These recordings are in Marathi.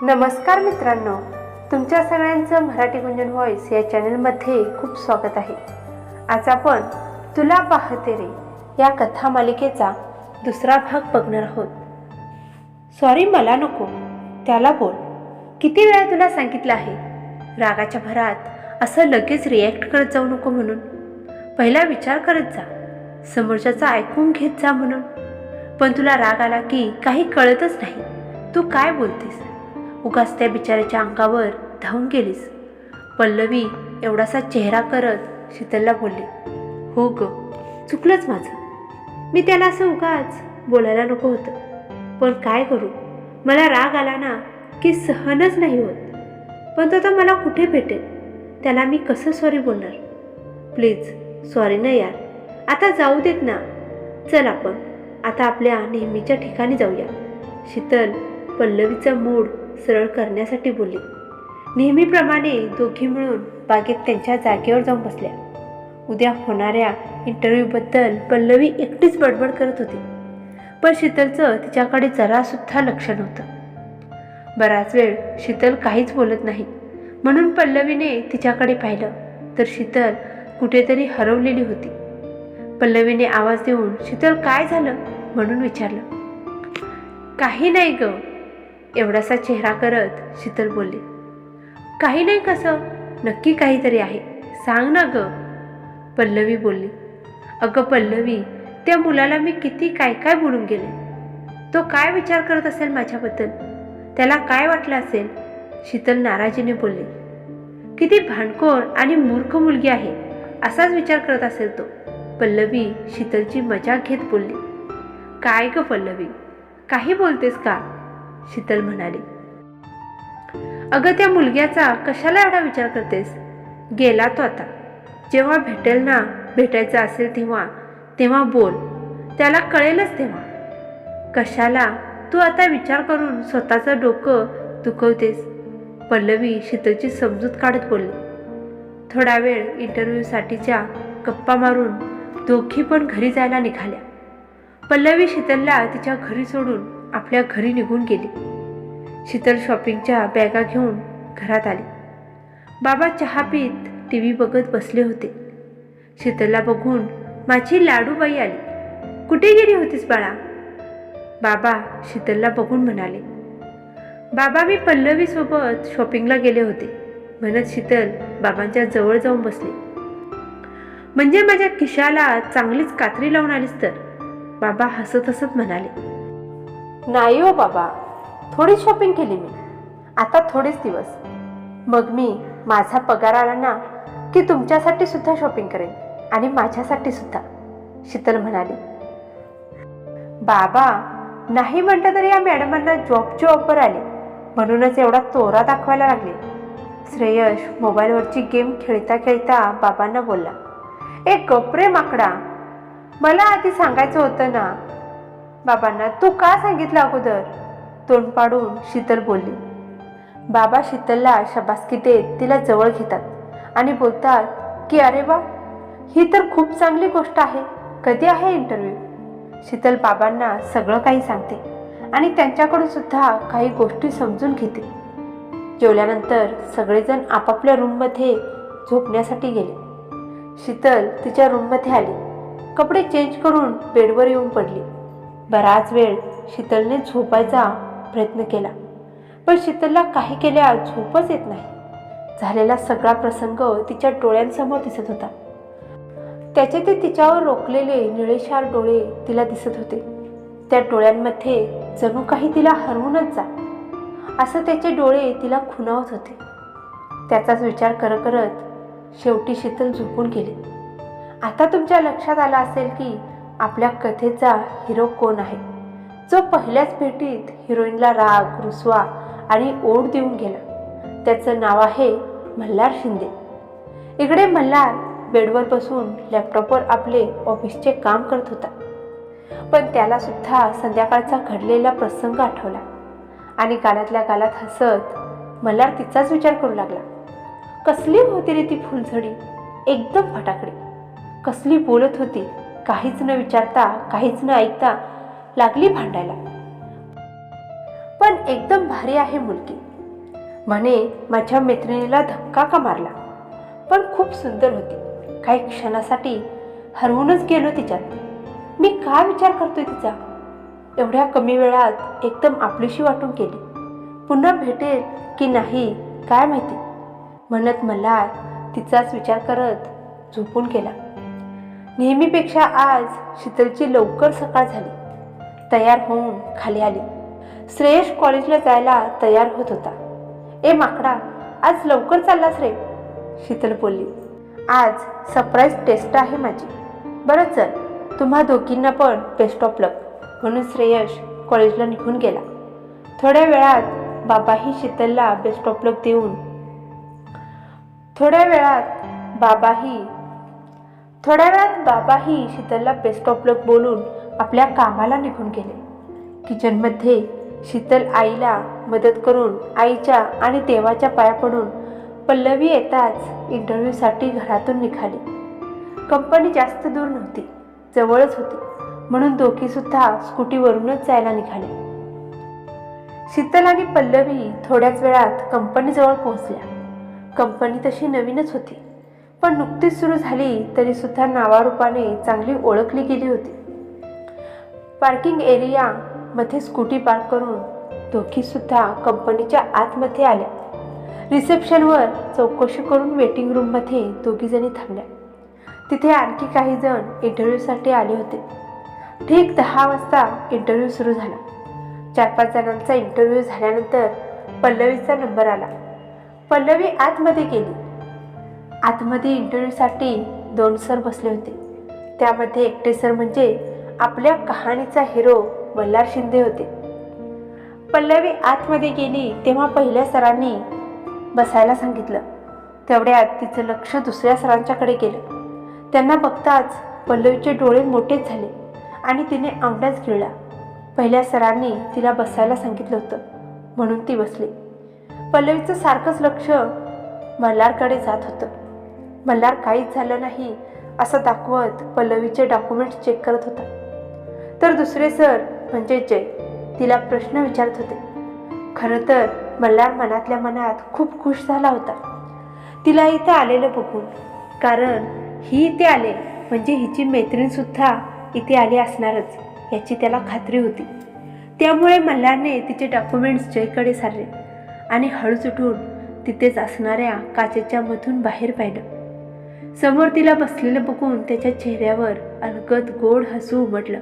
नमस्कार मित्रांनो, तुमच्या सगळ्यांचं मराठी गुंजन व्हॉइस या चॅनलमध्ये खूप स्वागत आहे. आज आपण तुला पाहते रे या कथा मालिकेचा दुसरा भाग बघणार आहोत. सॉरी मला नको, त्याला बोल. किती वेळा तुला सांगितलं आहे रागाच्या भरात असं लगेच रिॲक्ट करत जाऊ नको म्हणून. पहिला विचार करत जा, समोरच्याचं ऐकून घेत जा म्हणून. पण तुला राग आला की काही कळतच नाही, तू काय बोलतेस. उगाच त्या बिचाऱ्याच्या अंगावर धावून गेलीस. पल्लवी एवढासा चेहरा करत शीतलला बोलली, हो ग, चुकलंच माझं. मी त्याला असं उगाच बोलायला नको होतं, पण काय करू, मला राग आला ना की सहनच नाही होत. पण तो तर मला कुठे भेटेल, त्याला मी कसं सॉरी बोलणार. प्लीज सॉरी ना यार, आता जाऊ देत ना. चल आपण आता आपल्या नेहमीच्या ठिकाणी जाऊया. शीतल पल्लवीचा मूड सरळ करण्यासाठी बोलली. नेहमीप्रमाणे दोघी मिळून बागेत त्यांच्या जागेवर जाऊन बसल्या. उद्या होणाऱ्या इंटरव्ह्यूबद्दल पल्लवी एकटीच बडबड करत होती, पण शीतलचं तिच्याकडे जरासुद्धा लक्ष नव्हतं. बराच वेळ शीतल काहीच बोलत नाही, म्हणून पल्लवीने तिच्याकडे पाहिलं तर शीतल कुठेतरी हरवलेली होती. पल्लवीने आवाज देऊन शीतल काय झालं म्हणून विचारलं. काही नाही ग, एवढासा चेहरा करत शीतल बोलली. काही नाही कसं, नक्की काहीतरी आहे, सांग ना ग, पल्लवी बोलली. अगं पल्लवी, त्या मुलाला मी किती काय काय बोलून गेले. तो काय विचार करत असेल माझ्याबद्दल, त्याला काय वाटलं असेल, शीतल नाराजीने बोलली. किती भांडखोर आणि मूर्ख मुलगी आहे असाच विचार करत असेल तो, पल्लवी शीतलची मजाक घेत बोलली. काय ग पल्लवी, काही बोलतेस का, शीतल म्हणाली. अगं त्या मुलग्याचा कशाला एवढा विचार करतेस, गेला तो आता. जेव्हा भेटेल ना, भेटायचं असेल तेव्हा तेव्हा बोल, त्याला कळेलच तेव्हा. कशाला तू आता विचार करून स्वतःचं डोकं दुखवतेस, पल्लवी शीतलची समजूत काढत बोलली. थोडा वेळ इंटरव्ह्यूसाठीच्या गप्पा मारून दोघी पण घरी जायला निघाल्या. पल्लवी शीतलला तिच्या घरी सोडून आपल्या घरी निघून गेली. शीतल शॉपिंगच्या बॅगा घेऊन घरात आली. बाबा चहा पीत टी व्ही बघत बसले होते. शीतलला बघून माझी लाडूबाई आली. कुठे गेली होतीस बाळा, बाबा शीतलला बघून म्हणाले. बाबा मी पल्लवीसोबत शॉपिंगला गेले होते, म्हणत शीतल बाबांच्या जवळ जाऊन बसली. म्हणजे माझ्या खिशाला चांगलीच कात्री लावून आलीस तर, बाबा हसत हसत म्हणाले. नाही हो बाबा, थोडी शॉपिंग केली मी, आता थोडेच दिवस, मग मी माझा पगार आला ना की तुमच्यासाठी सुद्धा शॉपिंग करेन आणि माझ्यासाठी सुद्धा, शीतल म्हणाली. बाबा नाही म्हटलं तरी या मॅडमांना जॉबची ऑफर आली, म्हणूनच एवढा तोरा दाखवायला लागले. श्रेयश मोबाईलवरची गेम खेळता खेळता बाबांना बोलला. एक गप्रे माकडा, मला आधी सांगायचं होतं ना. बाबांना तू का सांगितलं अगोदर, तोंड पाडून शीतल बोलली. बाबा शीतलला शाबासकी देत तिला जवळ घेतात आणि बोलतात की अरे वा, ही तर खूप चांगली गोष्ट आहे. कधी आहे इंटरव्ह्यू, शीतल बाबांना सगळं काही सांगते आणि त्यांच्याकडून सुद्धा काही गोष्टी समजून घेते. जेवल्यानंतर सगळेजण आपापल्या रूममध्ये झोपण्यासाठी गेले. शीतल तिच्या रूममध्ये आली, कपडे चेंज करून बेडवर येऊन पडली. बराच वेळ शीतलने झोपायचा प्रयत्न केला, पण शीतलला काही केल्या झोपच येत नाही. झालेला सगळा प्रसंग तिच्या डोळ्यांसमोर दिसत होता. त्याचे ते तिच्यावर रोखलेले निळेशार डोळे तिला दिसत होते. त्या डोळ्यांमध्ये जणू काही तिला हरवूनच जा असं त्याचे डोळे तिला खुणावत होते. त्याचाच विचार करत शेवटी शीतल झोपून गेली. आता तुमच्या लक्षात आलं असेल की आपल्या कथेचा हिरो कोण आहे, जो पहिल्याच भेटीत हिरोईनला राग, रुसवा आणि ओढ देऊन गेला. त्याचं नाव आहे मल्हार शिंदे. इकडे मल्हार बेडवर बसून लॅपटॉपवर आपले ऑफिसचे काम करत होता, पण त्याला सुद्धा संध्याकाळचा घडलेला प्रसंग आठवला आणि गालातल्या गालात हसत मल्हार तिचाच विचार करू लागला. कसली होती रे ती फुलझडी, एकदम फटाकडी. कसली बोलत होती, काहीच न विचारता काहीच न ऐकता लागली भांडायला. पण एकदम भारी आहे मुलगी. म्हणे माझ्या मैत्रिणीला धक्का का मारला, पण खूप सुंदर होती. काही क्षणासाठी हरवूनच गेलो तिच्यात. मी काय विचार करतोय तिचा. एवढ्या कमी वेळात एकदम आपलीशी वाटून गेली. पुन्हा भेटेल की नाही काय माहिती म्हणत मल्हार तिचाच विचार करत झोपून गेला. नेहमीपेक्षा आज शीतलची लवकर सकाळ झाली. तयार होऊन खाली आली. श्रेयश कॉलेजला जायला तयार होत होता. ए माकडा, आज लवकर चाललास रे, शीतल बोलली. आज सरप्राईज टेस्ट आहे माझी. बरं चल, तुम्हा दोघींना पण बेस्ट ऑफ लक, म्हणून श्रेयश कॉलेजला निघून गेला. थोड्या वेळात बाबाही शीतलला बेस्ट ऑफ लक देऊन थोड्या वेळात बाबाही शीतलला बेस्ट ऑफ लक बोलून आपल्या कामाला निघून गेले. किचनमध्ये शीतल आईला मदत करून आईच्या आणि देवाच्या पाया पडून पल्लवी येताच इंटरव्ह्यूसाठी घरातून निघाली. कंपनी जास्त दूर नव्हती, जवळच होती, म्हणून दोघीसुद्धा स्कूटीवरूनच जायला निघाले. शीतल आणि पल्लवी थोड्याच वेळात कंपनीजवळ पोहोचल्या. कंपनी तशी नवीनच होती, पण नुकतीच सुरू झाली तरीसुद्धा नावारूपाने चांगली ओळखली गेली होती. पार्किंग एरियामध्ये स्कूटी पार्क करून दोघीसुद्धा कंपनीच्या आतमध्ये आल्या. रिसेप्शनवर चौकशी करून वेटिंग रूममध्ये दोघीजणी थांबल्या. तिथे आणखी काही जण इंटरव्ह्यूसाठी आले होते. ठीक 10 वाजता इंटरव्ह्यू सुरू झाला. 4-5 जणांचा इंटरव्ह्यू झाल्यानंतर पल्लवीचा नंबर आला. पल्लवी आतमध्ये गेली. आतमध्ये इंटरव्ह्यूसाठी 2 सर बसले होते. त्यामध्ये एकटे सर म्हणजे आपल्या कहाणीचा हिरो मल्हार शिंदे होते. पल्लवी आतमध्ये गेली तेव्हा पहिल्या सरांनी बसायला सांगितलं. तेवढ्यात तिचं लक्ष दुसऱ्या सरांच्याकडे गेलं. त्यांना बघताच पल्लवीचे डोळे मोठेच झाले आणि तिने आवडाच गिळला. पहिल्या सरांनी तिला बसायला सांगितलं होतं म्हणून ती बसली. पल्लवीचं सारखंच लक्ष मल्हारकडे जात होतं. मल्हार काहीच झालं नाही असं दाखवत पल्लवीचे डॉक्युमेंट्स चेक करत होता. तर दुसरे सर म्हणजे जय तिला प्रश्न विचारत होते. खरं तर मल्हार मनातल्या मनात खूप खुश झाला होता तिला इथं आलेलं बघून. कारण ही इथे आले म्हणजे हिची मैत्रीणसुद्धा इथे आली असणारच याची त्याला खात्री होती. त्यामुळे मल्हारने तिचे डॉक्युमेंट्स जयकडे सारले आणि हळूच उठून तिथेच असणाऱ्या काचेच्या मधून बाहेर पाहिलं. समोर तिला बसलेलं बघून त्याच्या चेहऱ्यावर अलगद गोड हसू उमटलं.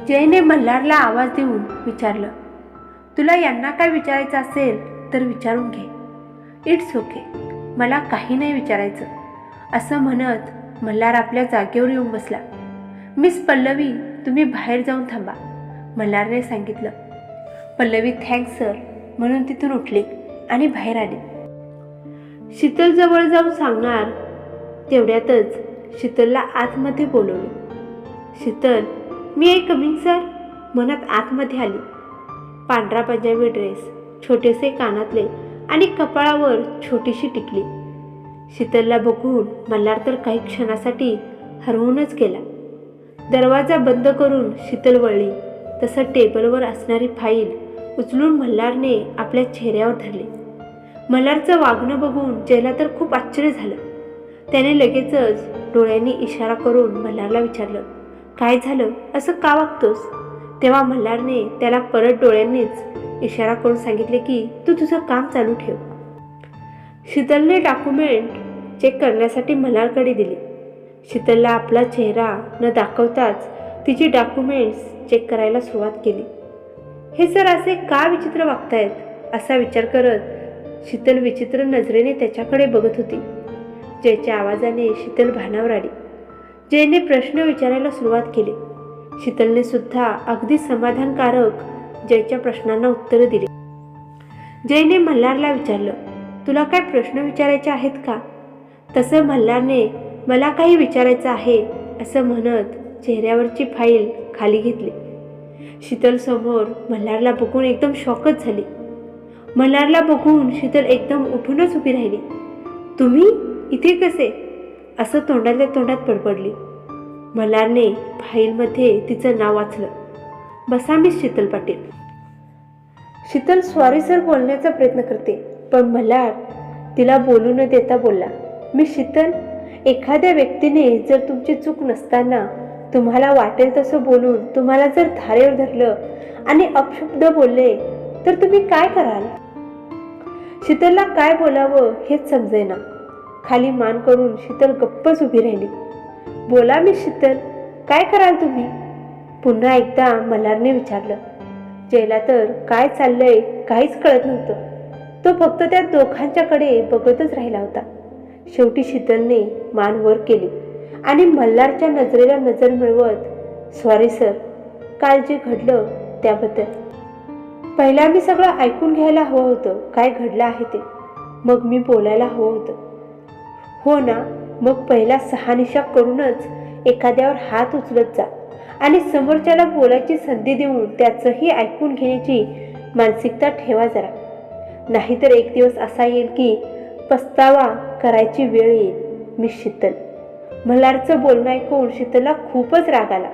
जयने मल्हारला आवाज देऊन विचारलं, तुला यांना काय विचारायचं असेल तर विचारून घे. इट्स ओके, मला काही नाही विचारायचं, असं म्हणत मल्हार आपल्या जागेवर येऊन बसला. मिस पल्लवी, तुम्ही बाहेर जाऊन थांबा, मल्हारने सांगितलं. पल्लवी थँक्स सर म्हणून तिथून उठली आणि बाहेर आली. शीतल जवळ जाऊन सांगणार तेवढ्यातच शीतलला आतमध्ये बोलवलं. शीतल, मी आई कमिंग सर म्हणत आतमध्ये आली. पांढरा पंजाबी ड्रेस, छोटेसे कानातले आणि कपाळावर छोटीशी टिकली. शीतलला बघून मल्हार तर काही क्षणासाठी हरवूनच गेला. दरवाजा बंद करून शीतल वळली तसं टेबलवर असणारी फाईल उचलून मल्हारने आपल्या चेहऱ्यावर धरली. मल्हारचं वागणं बघून जयला तर खूप आश्चर्य झालं. त्याने लगेचच डोळ्यांनी इशारा करून मल्हारला विचारलं, काय झालं, असं का वागतोस? तेव्हा मल्हारने त्याला परत डोळ्यांनीच इशारा करून सांगितले की तू तुझं काम चालू ठेव. शीतलने डॉक्युमेंट चेक करण्यासाठी मल्हारकडे दिले. शीतलला आपला चेहरा न दाखवताच तिची डॉक्युमेंट्स चेक करायला सुरुवात केली. हे सर असे का विचित्र वागतायत असा विचार करत शीतल विचित्र नजरेने त्याच्याकडे बघत होती. जयच्या आवाजाने शीतल भानावर आली. जयने प्रश्न विचारायला सुरुवात केली. शीतलने सुद्धा अगदी समाधानकारक जयच्या प्रश्नांना उत्तरं दिली. जयने मल्हारला विचारलं, तुला काय प्रश्न विचारायचे आहेत का? तसं मल्हारने मला काही विचारायचं आहे असं म्हणत चेहऱ्यावरची फाईल खाली घेतली. शीतल समोर मल्हारला बघून एकदम शॉकच झाली. मल्हारला बघून शीतल एकदम उठूनच उभी राहिली. तुम्ही इथे कसे? असं तोंडातल्या तोंडात पडपडली. मल्हारने फाईलमध्ये तिचं नाव वाचलं. बसा miss Sheetal Patil. Sheetal sorry sir बोलण्याचा प्रयत्न करते, पण मल्हार तिला बोलू न देता बोलला, मी शीतल, एखाद्या व्यक्तीने जर तुमची चूक नसताना तुम्हाला वाटेल तसं बोलून तुम्हाला जर धारेवर धरलं आणि अपशब्द बोलले तर तुम्ही काय कराल? शीतलला काय बोलावं हेच समजेना. खाली मान करून शीतल गप्पच उभी राहिली. बोला मी शीतल, काय कराल तुम्ही? पुन्हा एकदा मल्हारने विचारलं. जयला तर काय चाललंय काहीच कळत नव्हतं. तो फक्त त्या दोघांच्याकडे बघतच राहिला होता. शेवटी शीतलने मान वर केली आणि मल्हारच्या नजरेला नजर मिळवत, सॉरी सर, काल जे घडलं त्याबद्दल. पहिला मी सगळं ऐकून घ्यायला हवं होतं, काय घडलं आहे ते. मग मी बोलायला हवं होतं. हो ना, मग पहिला शहानिशा करूनच एखाद्यावर हात उचलत जा आणि समोरच्याला बोलायची संधी देऊन त्याचंही ऐकून घेण्याची मानसिकता ठेवा जरा. नाहीतर एक दिवस असा येईल की पस्तावा करायची वेळ येईल. मी शीतल. मल्हारचं बोलणं ऐकून शीतलला खूपच राग आला.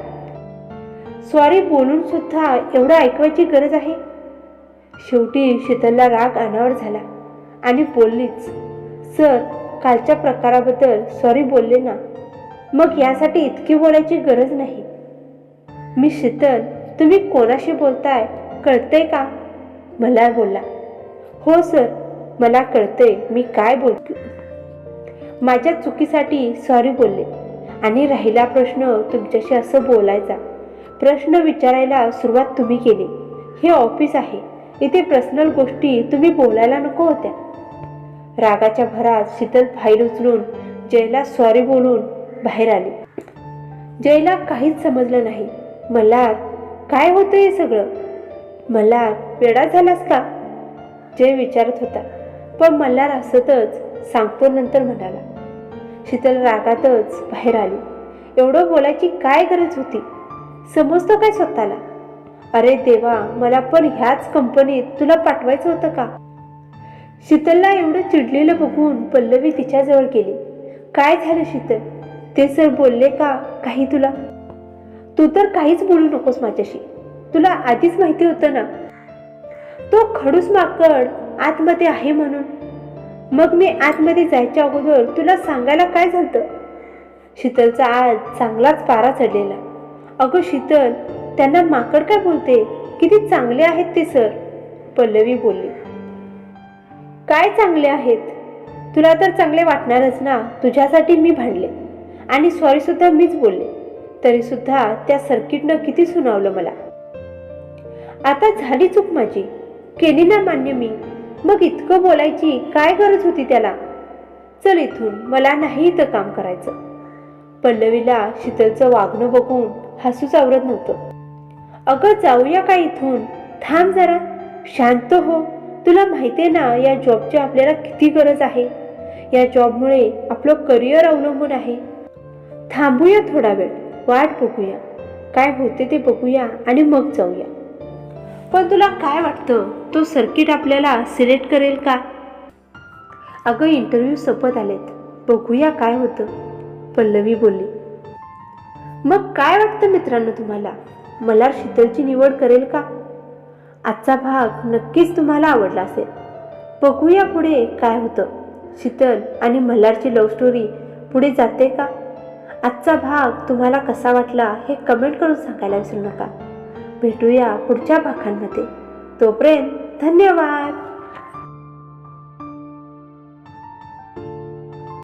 सॉरी बोलून सुद्धा एवढं ऐकवायची गरज आहे? शेवटी शीतलला राग अनावर झाला आणि बोललीच, सर, कालच्या प्रकाराबद्दल सॉरी बोलले ना, मग यासाठी इतकी बोलायची गरज नाही. मी शीतल, तुम्ही कोणाशी बोलताय कळतंय का? मल्हार बोलला. हो सर, मला कळतंय मी काय बोलते. माझ्या चुकीसाठी सॉरी बोलले. आणि राहिला प्रश्न तुमच्याशी असं बोलायचा, प्रश्न विचारायला सुरुवात तुम्ही केली. हे ऑफिस आहे, इथे पर्सनल गोष्टी तुम्ही बोलायला नको होत्या. रागाच्या भरात शीतल फाईल उचलून जयला सॉरी बोलून बाहेर आली. जयला काहीच समजलं नाही. मल्हार, काय होतं हे सगळं? मल्हार, वेडा झालास का? जय विचारत होता, पण मल्हार हसतच सांगतो नंतर म्हणाला. शीतल रागातच बाहेर आली. एवढं बोलायची काय गरज होती? समजतो काय स्वतःला? अरे देवा, मला पण ह्याच कंपनीत तुला पाठवायचं होतं का? शीतलला एवढं चिडलेलं बघून पल्लवी तिच्याजवळ गेली. काय झालं शीतल? ते सर बोलले का काही तुला? तू तर काहीच बोलू नकोस माझ्याशी. तुला आधीच माहिती होतं ना तो खडूस माकड आतमध्ये आहे म्हणून. मग मी आतमध्ये जायच्या अगोदर तुला सांगायला काय झालं? शीतलचा आज चांगलाच पारा चढलेला. अगं शीतल, त्यांना माकड काय बोलते? किती चांगले आहेत ते सर, पल्लवी बोलली. काय चांगले आहेत? तुला तर चांगले वाटणारच ना. तुझ्यासाठी मी भांडले आणि सॉरी सुद्धा मीच बोलले, तरी सुद्धा त्या सर्किटनं किती सुनावलं मला. आता झाली चूक माझी, केली ना मान्य मी. मग इतकं बोलायची काय गरज होती त्याला? चल इथून, मला नाही इथं काम करायचं. पल्लवीला शीतलचं वागणं बघून हसूच आवरत नव्हतं. अगं जाऊया का इथून? थांब जरा, शांत हो. तुला माहितीये ना या जॉबची आपल्याला किती गरज आहे. या जॉबमुळे आपलं करिअर अवलंबून आहे. थांबूया थोडा वेळ, वाट बघूया, काय होते ते बघूया आणि मग जाऊया. पण तुला काय वाटतं, तो सर्किट आपल्याला सिलेक्ट करेल का? अगं इंटरव्ह्यू संपत आलेत, बघूया काय होतं, पल्लवी बोलली. मग काय वाटतं मित्रांनो तुम्हाला, मल्हार शीतलची निवड करेल का? आजचा भाग नक्कीच तुम्हाला आवडला असेल. बघूया पुढे काय होतं. शीतल आणि मल्हारची लव्ह स्टोरी पुढे जाते का? आजचा भाग तुम्हाला कसा वाटला हे कमेंट करून सांगायला विसरू नका. भेटूया पुढच्या भागांमध्ये. तोपर्यंत धन्यवाद.